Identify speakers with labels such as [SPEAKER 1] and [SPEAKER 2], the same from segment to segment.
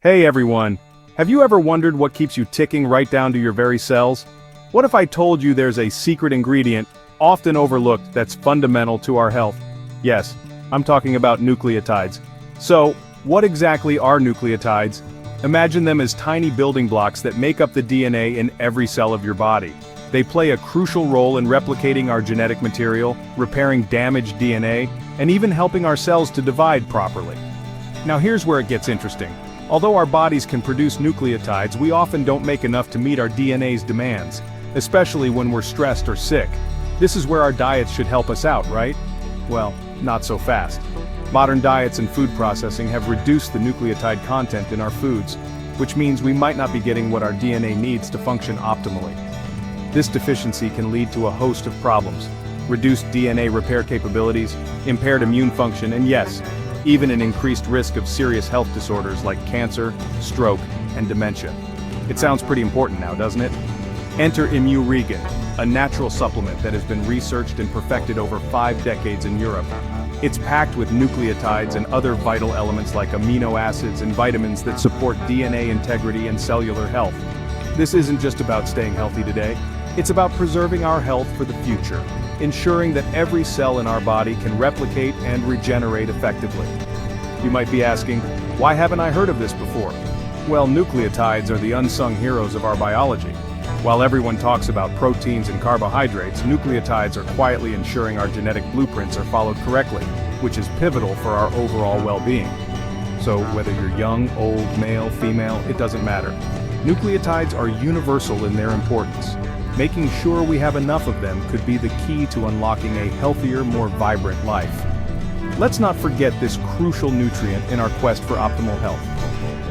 [SPEAKER 1] Hey everyone! Have you ever wondered what keeps you ticking right down to your very cells? What if I told you there's a secret ingredient, often overlooked, that's fundamental to our health? Yes, I'm talking about nucleotides. So, what exactly are nucleotides? Imagine them as tiny building blocks that make up the DNA in every cell of your body. They play a crucial role in replicating our genetic material, repairing damaged DNA, and even helping our cells to divide properly. Now here's where it gets interesting. Although our bodies can produce nucleotides, we often don't make enough to meet our DNA's demands, especially when we're stressed or sick. This is where our diets should help us out, right? Well, not so fast. Modern diets and food processing have reduced the nucleotide content in our foods, which means we might not be getting what our DNA needs to function optimally. This deficiency can lead to a host of problems: reduced DNA repair capabilities, impaired immune function, and yes, even an increased risk of serious health disorders like cancer, stroke, and dementia. It sounds pretty important now, doesn't it? Enter imuregen, a natural supplement that has been researched and perfected over 5 decades in Europe. It's packed with nucleotides and other vital elements like amino acids and vitamins that support DNA integrity and cellular health. This isn't just about staying healthy today, it's about preserving our health for the future, ensuring that every cell in our body can replicate and regenerate effectively. You might be asking, why haven't I heard of this before? Well, nucleotides are the unsung heroes of our biology. While everyone talks about proteins and carbohydrates, nucleotides are quietly ensuring our genetic blueprints are followed correctly, which is pivotal for our overall well-being. So whether you're young, old, male, female, it doesn't matter. Nucleotides are universal in their importance. Making sure we have enough of them could be the key to unlocking a healthier, more vibrant life. Let's not forget this crucial nutrient in our quest for optimal health.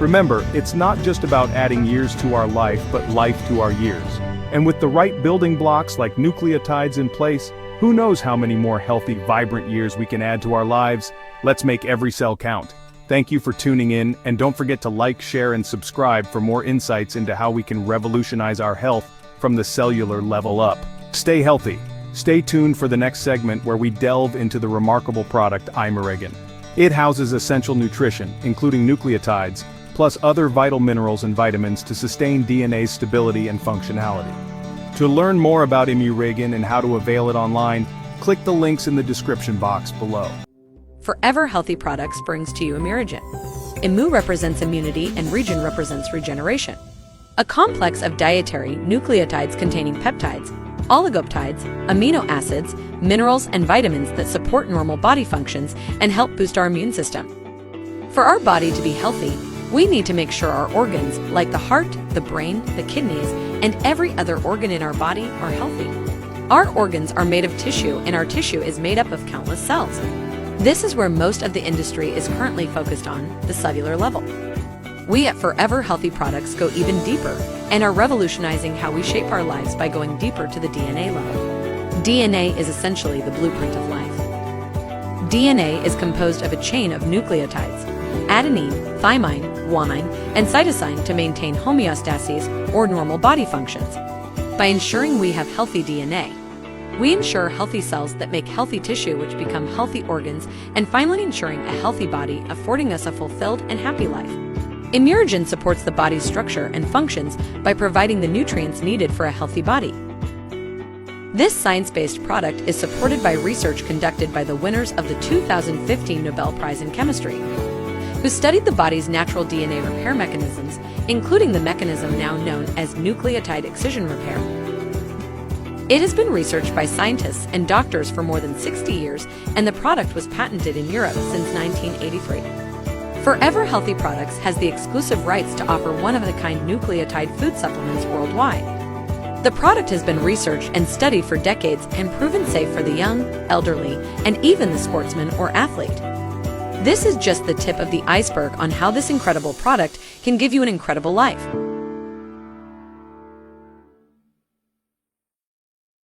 [SPEAKER 1] Remember, it's not just about adding years to our life, but life to our years. And with the right building blocks like nucleotides in place, who knows how many more healthy, vibrant years we can add to our lives? Let's make every cell count. Thank you for tuning in, and don't forget to like, share, and subscribe for more insights into how we can revolutionize our health from the cellular level up. Stay healthy. Stay tuned for the next segment where we delve into the remarkable product imuregen. It houses essential nutrition, including nucleotides, plus other vital minerals and vitamins to sustain DNA's stability and functionality. To learn more about imuregen and how to avail it online, click the links in the description box below.
[SPEAKER 2] Forever Healthy Products brings to you imuregen. Imu represents immunity and regen represents regeneration. A complex of dietary nucleotides containing peptides, oligopeptides, amino acids, minerals, and vitamins that support normal body functions and help boost our immune system. For our body to be healthy, we need to make sure our organs, like the heart, the brain, the kidneys, and every other organ in our body, are healthy. Our organs are made of tissue, and our tissue is made up of countless cells. This is where most of the industry is currently focused on, the cellular level. We at Forever Healthy Products go even deeper and are revolutionizing how we shape our lives by going deeper to the DNA level. DNA is essentially the blueprint of life. DNA is composed of a chain of nucleotides: adenine, thymine, guanine, and cytosine to maintain homeostasis or normal body functions. By ensuring we have healthy DNA, we ensure healthy cells that make healthy tissue, which become healthy organs, and finally ensuring a healthy body, affording us a fulfilled and happy life. Imuregen supports the body's structure and functions by providing the nutrients needed for a healthy body. This science-based product is supported by research conducted by the winners of the 2015 Nobel Prize in Chemistry, who studied the body's natural DNA repair mechanisms, including the mechanism now known as nucleotide excision repair. It has been researched by scientists and doctors for more than 60 years, and the product was patented in Europe since 1983. Forever Healthy Products has the exclusive rights to offer one-of-a-kind nucleotide food supplements worldwide. The product has been researched and studied for decades and proven safe for the young, elderly, and even the sportsman or athlete. This is just the tip of the iceberg on how this incredible product can give you an incredible life.